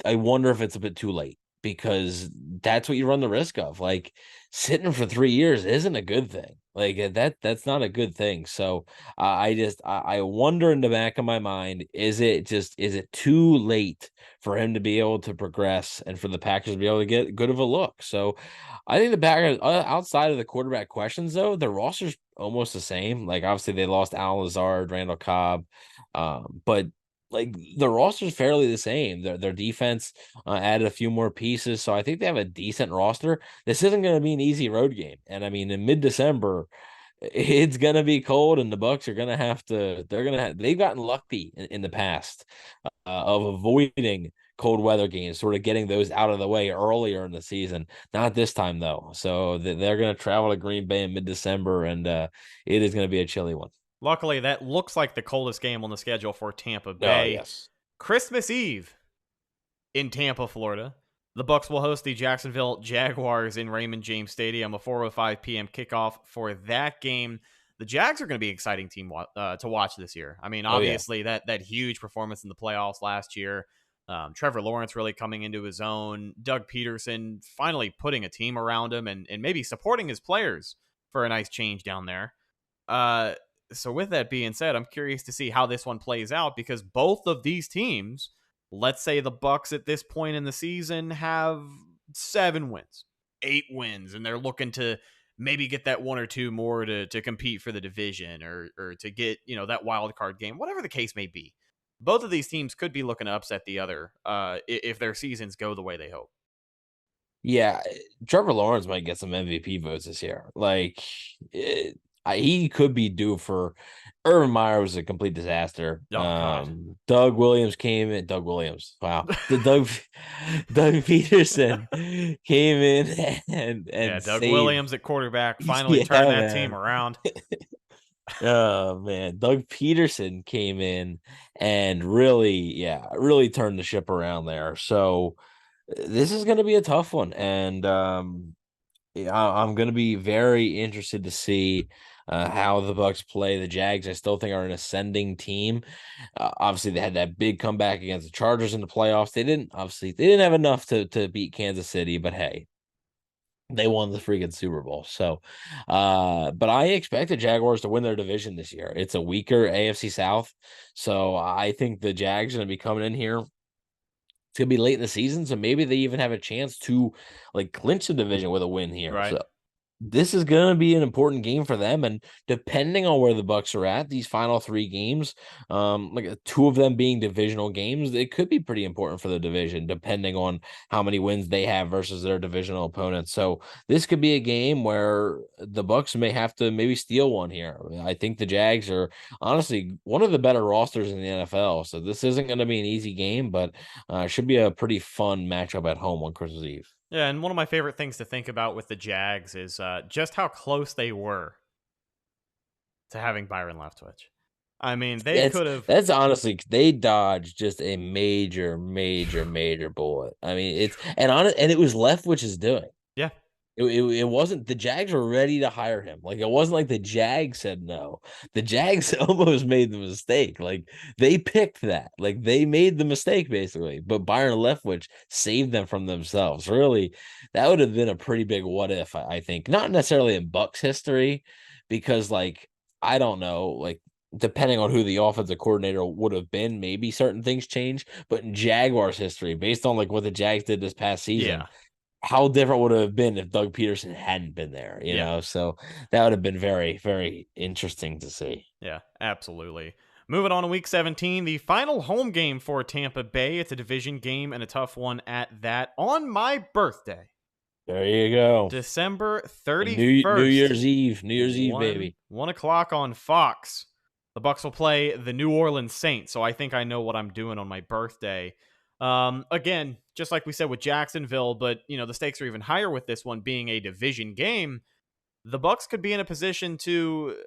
wonder if it's a bit too late because that's what you run the risk of. Like sitting for 3 years isn't a good thing. Like that's not a good thing. So I wonder in the back of my mind, is it too late for him to be able to progress and for the Packers to be able to get good of a look? So I think the Packers, outside of the quarterback questions, though, the roster's almost the same. Like obviously they lost Al Lazard, Randall Cobb, but like the roster's fairly the same. Their defense added a few more pieces, so I think they have a decent roster. This isn't going to be an easy road game, and I mean in mid-December, it's going to be cold, and the Bucs are going to have to. They've gotten lucky in the past of avoiding cold weather games, sort of getting those out of the way earlier in the season. Not this time though, so they're going to travel to Green Bay in mid-December, and it is going to be a chilly one. Luckily, that looks like the coldest game on the schedule for Tampa Bay. Yes. Christmas Eve in Tampa, Florida. The Bucs will host the Jacksonville Jaguars in Raymond James Stadium, a 4:05 p.m. kickoff for that game. The Jags are going to be an exciting team to watch this year. I mean, obviously, that huge performance in the playoffs last year. Trevor Lawrence really coming into his own. Doug Peterson finally putting a team around him and maybe supporting his players for a nice change down there. So with that being said, I'm curious to see how this one plays out because both of these teams, let's say the Bucs at this point in the season have 7 wins, 8 wins, and they're looking to maybe get that 1 or 2 more to compete for the division or to get, that wild card game, whatever the case may be. Both of these teams could be looking to upset the other if their seasons go the way they hope. Yeah, Trevor Lawrence might get some MVP votes this year. Like, he could be due for. Urban Meyer was a complete disaster. Doug Williams came in. Doug Williams, wow. Doug Peterson came in and Doug Williams at quarterback finally turned that team around. Oh man, Doug Peterson came in and really turned the ship around there. So this is going to be a tough one, and I'm going to be very interested to see how the Bucs play. The Jags, I still think, are an ascending team. Obviously, they had that big comeback against the Chargers in the playoffs. They didn't have enough to beat Kansas City, but hey, they won the freaking Super Bowl. So, but I expect the Jaguars to win their division this year. It's a weaker AFC South, so I think the Jags are going to be coming in here. It's going to be late in the season, so maybe they even have a chance to clinch the division with a win here. Right. So this is going to be an important game for them, and depending on where the Bucs are at, these final 3 games, 2 of them being divisional games, it could be pretty important for the division, depending on how many wins they have versus their divisional opponents. So this could be a game where the Bucs may have to maybe steal one here. I think the Jags are honestly one of the better rosters in the NFL, so this isn't going to be an easy game, but should be a pretty fun matchup at home on Christmas Eve. Yeah, and one of my favorite things to think about with the Jags is just how close they were to having Byron Leftwich. I mean, they could have. That's honestly, they dodged just a major bullet. I mean, and it was Leftwich's doing. Yeah. It wasn't, the Jags were ready to hire him. Like, it wasn't like the Jags said no. The Jags almost made the mistake. Like, they picked that. Like, they made the mistake basically. But Byron Leftwich saved them from themselves. Really, that would have been a pretty big what if, I think. Not necessarily in Bucs history, because like, I don't know, like, depending on who the offensive coordinator would have been, maybe certain things change. But in Jaguars history, based on like what the Jags did this past season, how different would it have been if Doug Peterson hadn't been there, you know? So that would have been very, very interesting to see. Yeah, absolutely. Moving on to week 17, the final home game for Tampa Bay. It's a division game and a tough one at that. On my birthday. There you go. December 31st. New Year's Eve, baby. 1 o'clock on Fox. The Bucs will play the New Orleans Saints, so I think I know what I'm doing on my birthday. Again, just like we said with Jacksonville, but the stakes are even higher with this one being a division game. The Bucs could be in a position to,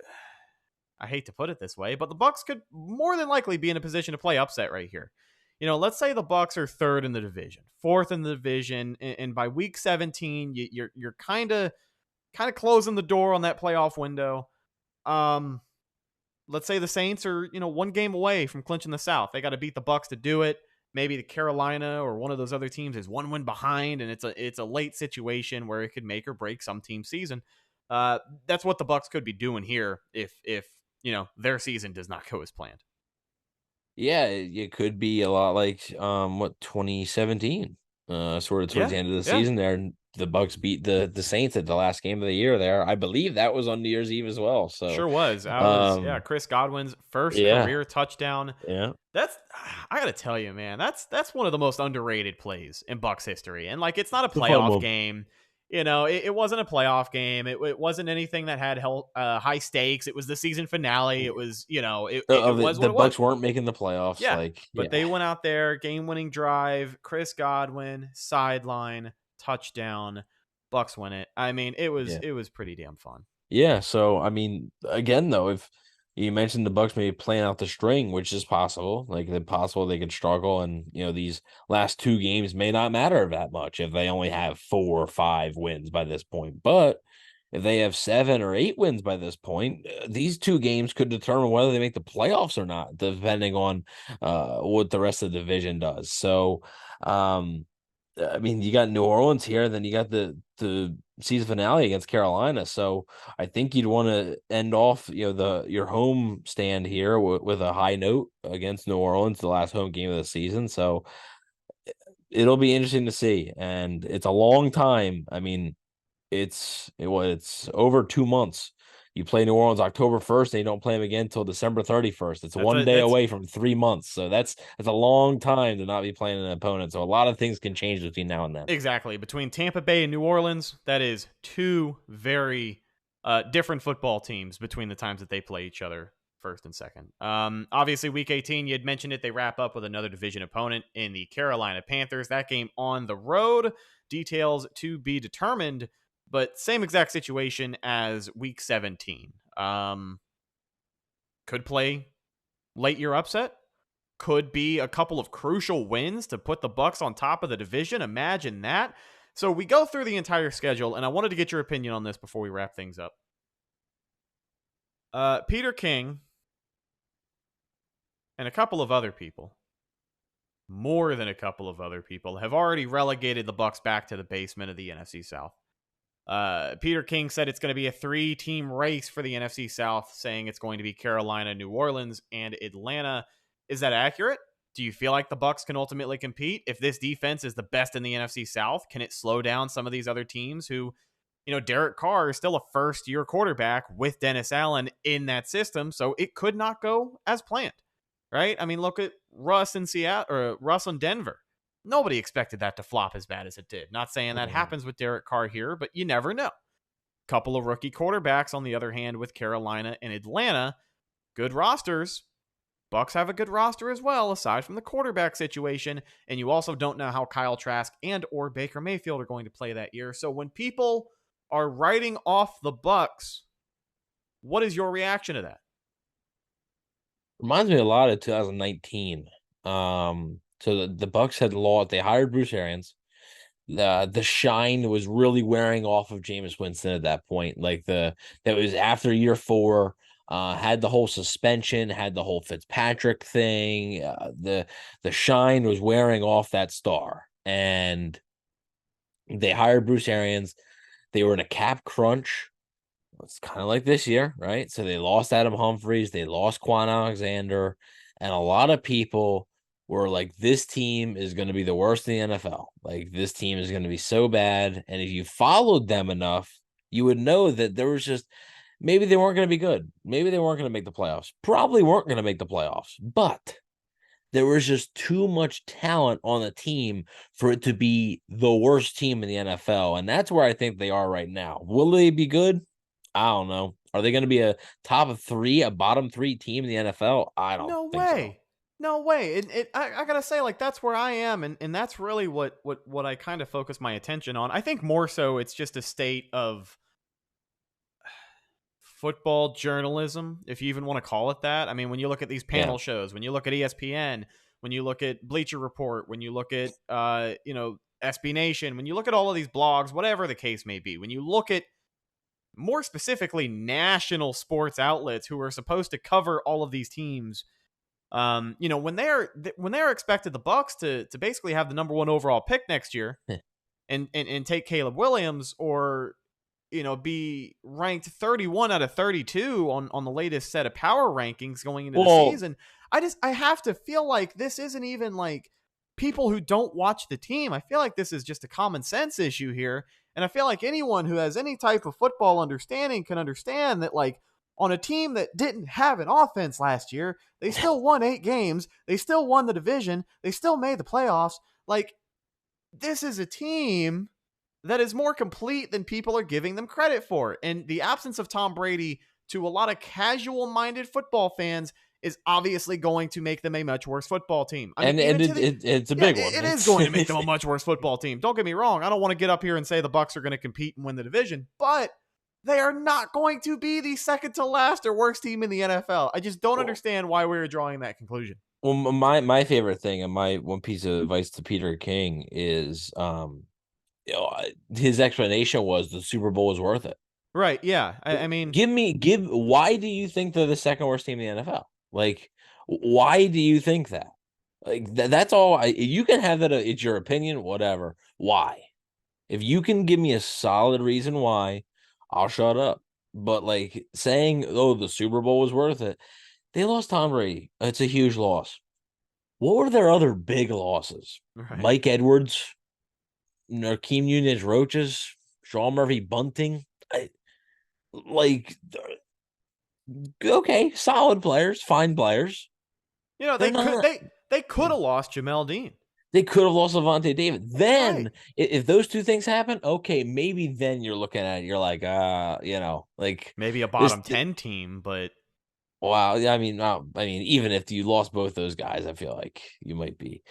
I hate to put it this way, but the Bucs could more than likely be in a position to play upset right here. Let's say the Bucs are third in the division, fourth in the division, and by week 17, you're kind of closing the door on that playoff window. Let's say the Saints are, one game away from clinching the South. They got to beat the Bucs to do it. Maybe the Carolina or one of those other teams is one win behind, and it's a late situation where it could make or break some team's season. That's what the Bucs could be doing here if their season does not go as planned. Yeah, it could be a lot like 2017, sort of towards the end of the season there. The Bucs beat the Saints at the last game of the year there. I believe that was on New Year's Eve as well. So sure was. Chris Godwin's first career touchdown. Yeah. I gotta tell you, man, that's one of the most underrated plays in Bucs history. And like, it's not a playoff game. It wasn't a playoff game. It wasn't anything that had high stakes. It was the season finale. It was, it was the Bucs weren't making the playoffs. Yeah, but they went out there, game-winning drive, Chris Godwin, sideline, touchdown, Bucs win it. I mean, it was pretty damn fun. Yeah. So I mean, again, though, if you mentioned the Bucs maybe playing out the string, which is possible, like it's possible they could struggle, and these last two games may not matter that much if they only have 4 or 5 wins by this point. But if they have 7 or 8 wins by this point, these two games could determine whether they make the playoffs or not, depending on what the rest of the division does. So, I mean, you got New Orleans here, then you got the season finale against Carolina. So I think you'd want to end off, your home stand here with a high note against New Orleans, the last home game of the season. So it'll be interesting to see. And it's a long time. I mean, it's over 2 months. You play New Orleans October 1st, and you don't play them again until December 31st. It's one day away from 3 months. So that's a long time to not be playing an opponent. So a lot of things can change between now and then. Exactly. Between Tampa Bay and New Orleans, that is 2 very different football teams between the times that they play each other, first and second. Obviously, week 18, you had mentioned it. They wrap up with another division opponent in the Carolina Panthers. That game on the road. Details to be determined. But same exact situation as week 17. Could play late year upset. Could be a couple of crucial wins to put the Bucs on top of the division. Imagine that. So we go through the entire schedule, and I wanted to get your opinion on this before we wrap things up. Peter King and a couple of other people, more than a couple of other people, have already relegated the Bucs back to the basement of the NFC South. Peter King said it's going to be a 3-team race for the NFC South, saying it's going to be Carolina, New Orleans, and Atlanta. Is that accurate? Do you feel like the Bucs can ultimately compete? If this defense is the best in the NFC South, can it slow down some of these other teams who, Derek Carr is still a first-year quarterback with Dennis Allen in that system, so it could not go as planned, right? I mean, look at Russ in Seattle, or Russ in Denver. Nobody expected that to flop as bad as it did. Not saying that happens with Derek Carr here, but you never know. Couple of rookie quarterbacks, on the other hand, with Carolina and Atlanta. Good rosters. Bucs have a good roster as well, aside from the quarterback situation. And you also don't know how Kyle Trask and or Baker Mayfield are going to play that year. So when people are writing off the Bucs, what is your reaction to that? Reminds me a lot of 2019. So the Bucks had lost. They hired Bruce Arians. The shine was really wearing off of Jameis Winston at that point. That was after year 4. Had the whole suspension, had the whole Fitzpatrick thing. The shine was wearing off that star, and they hired Bruce Arians. They were in a cap crunch. It's kind of like this year, right? So they lost Adam Humphries, they lost Quan Alexander, and a lot of people were like, this team is going to be the worst in the NFL. Like, this team is going to be so bad. And if you followed them enough, you would know that there was just maybe they weren't going to be good. Maybe they weren't going to make the playoffs. Probably weren't going to make the playoffs, but there was just too much talent on the team for it to be the worst team in the NFL. And that's where I think they are right now. Will they be good? I don't know. Are they going to be a top of 3, a bottom 3 team in the NFL? I don't think so. No way. I gotta say, like, that's where I am, and that's really what I kind of focus my attention on. I think more so it's just a state of football journalism, if you even want to call it that. I mean, when you look at these panel shows, when you look at ESPN, when you look at Bleacher Report, when you look at SB Nation, when you look at all of these blogs, whatever the case may be, when you look at more specifically national sports outlets who are supposed to cover all of these teams, when they're expected, the Bucks to basically have the number 1 overall pick next year and take Caleb Williams, or be ranked 31 out of 32 on the latest set of power rankings going into the season. I have to feel like this isn't even like people who don't watch the team. I feel like this is just a common sense issue here. And I feel like anyone who has any type of football understanding can understand that, like, on a team that didn't have an offense last year, they still won 8 games. They still won the division. They still made the playoffs. Like, this is a team that is more complete than people are giving them credit for. And the absence of Tom Brady, to a lot of casual-minded football fans, is obviously going to make them a much worse football team. I mean, it's a big one. It is going to make them a much worse football team. Don't get me wrong. I don't want to get up here and say the Bucks are going to compete and win the division, but they are not going to be the second to last or worst team in the NFL. I just don't understand why we were drawing that conclusion. Well, my favorite thing, and my one piece of advice to Peter King is, his explanation was the Super Bowl is worth it. Right. Yeah. I mean, why do you think they're the second worst team in the NFL? Like, why do you think that? Like, that's all. You can have that. It's your opinion, whatever. Why? If you can give me a solid reason why, I'll shut up. But, like, saying, oh, the Super Bowl was worth it. They lost Tom Brady. It's a huge loss. What were their other big losses? Right. Mike Edwards, Narkeem Nunez-Roches, Sean Murphy Bunting. Okay, solid players, fine players. They could have lost Jamel Dean. They could have lost Lavonte David. Then, if those two things happen, okay, maybe then you're looking at it. You're like, like maybe a bottom 10 team, but wow. I mean, even if you lost both those guys, I feel like you might be.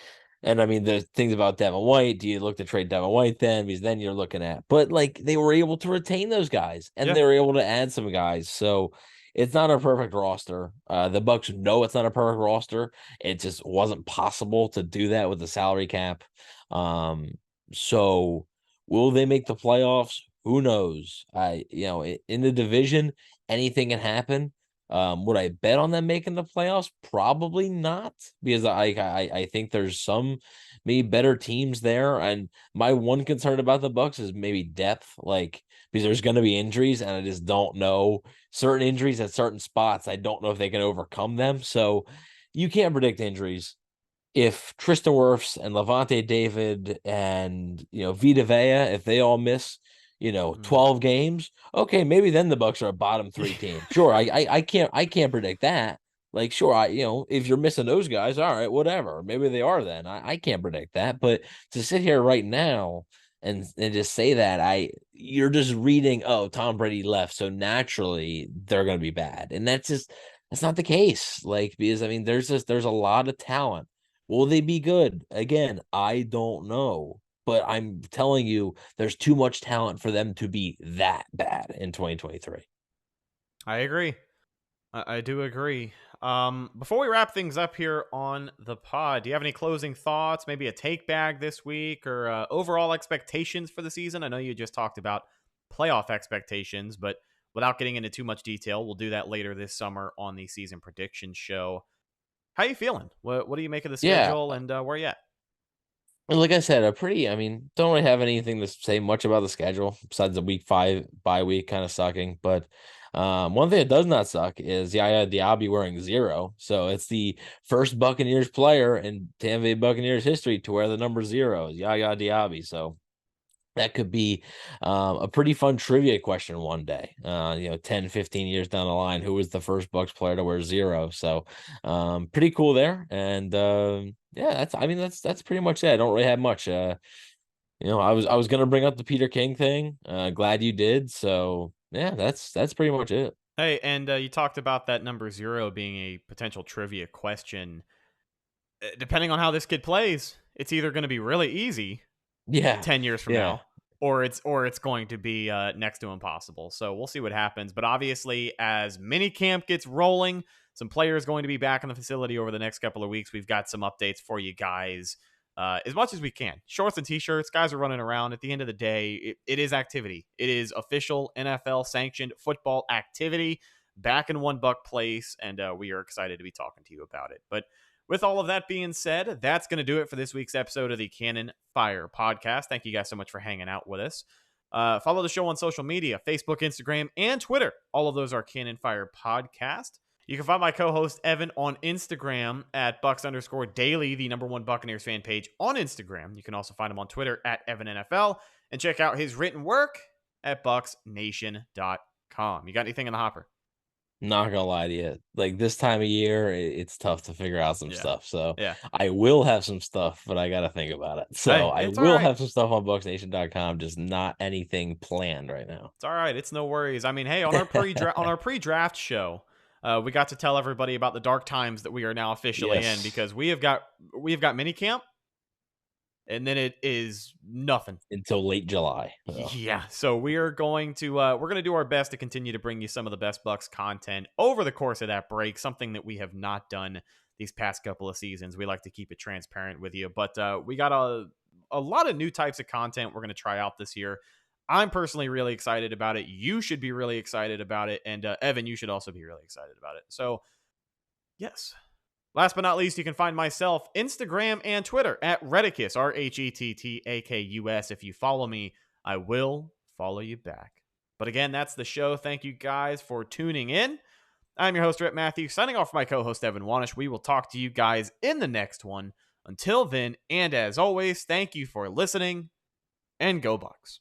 And I mean, there's things about Devin White. Do you look to trade Devin White then? Because then you're looking at, but like they were able to retain those guys, and they were able to add some guys. So it's not a perfect roster. The Bucks know it's not a perfect roster. It just wasn't possible to do that with the salary cap. So will they make the playoffs? Who knows? In the division, anything can happen. Would I bet on them making the playoffs? Probably not, because I think there's some maybe better teams there. And my one concern about the Bucks is maybe depth, like, because there's going to be injuries, and I just don't know certain injuries at certain spots. I don't know if they can overcome them. So you can't predict injuries. If Tristan Wirfs and Lavonte David and Vita Vea, if they all miss 12 games, okay, maybe then the Bucks are a bottom 3 team. Sure, I can't predict that. Like, sure, if you're missing those guys, all right, whatever. Maybe they are then. I can't predict that. But to sit here right now and just say that, you're just reading, oh, Tom Brady left, so naturally they're going to be bad. And that's not the case. Like, because I mean, there's a lot of talent. Will they be good? Again, I don't know. But I'm telling you, there's too much talent for them to be that bad in 2023. I agree. I do agree. Before we wrap things up here on the pod, do you have any closing thoughts? Maybe a take bag this week or overall expectations for the season? I know you just talked about playoff expectations, but without getting into too much detail, we'll do that later this summer on the season prediction show. How are you feeling? What do you make of the schedule and where are you at? And like I said, don't really have anything to say much about the schedule besides the week 5 bye week kind of sucking. But one thing that does not suck is Yaya Diaby wearing 0. So it's the first Buccaneers player in Tampa Bay Buccaneers history to wear the number 0, Yaya Diaby. So that could be a pretty fun trivia question one day, 10, 15 years down the line, who was the first Bucs player to wear 0. So pretty cool there. And yeah, that's pretty much it. I don't really have much. I was going to bring up the Peter King thing. Glad you did. So yeah, that's pretty much it. Hey, and you talked about that number 0 being a potential trivia question. Depending on how this kid plays, it's either going to be really easy. 10 years from now, or it's going to be next to impossible. So we'll see what happens. But obviously, as minicamp gets rolling, some players going to be back in the facility over the next couple of weeks. We've got some updates for you guys as much as we can. Shorts and t-shirts, guys are running around. At the end of the day, it is activity. It is official NFL sanctioned football activity back in one Buck place, and we are excited to be talking to you about it. But with all of that being said, that's going to do it for this week's episode of the Cannon Fire Podcast. Thank you guys so much for hanging out with us. Follow the show on social media, Facebook, Instagram, and Twitter. All of those are Cannon Fire Podcast. You can find my co-host Evan on Instagram at Bucs_Daily, the #1 Buccaneers fan page on Instagram. You can also find him on Twitter at EvanNFL, and check out his written work at BucsNation.com. You got anything in the hopper? Not gonna lie to you, like this time of year, it's tough to figure out some stuff. So I will have some stuff, but I gotta think about it. So I will have some stuff on BucsNation.com, just not anything planned right now. It's all right. It's no worries. I mean, hey, on our pre-draft show, we got to tell everybody about the dark times that we are now officially in, because we have got minicamp. And then it is nothing until late July. Yeah. So we are going to do our best to continue to bring you some of the best Bucs content over the course of that break, something that we have not done these past couple of seasons. We like to keep it transparent with you, but we got a lot of new types of content we're going to try out this year. I'm personally really excited about it. You should be really excited about it. And Evan, you should also be really excited about it. So yes. Last but not least, you can find myself Instagram and Twitter at Rhettakus, RHETTAKUS. If you follow me, I will follow you back. But again, that's the show. Thank you guys for tuning in. I'm your host, Rhett Matthew, signing off for my co-host, Evan Wanish. We will talk to you guys in the next one. Until then, and as always, thank you for listening, and go Bucs.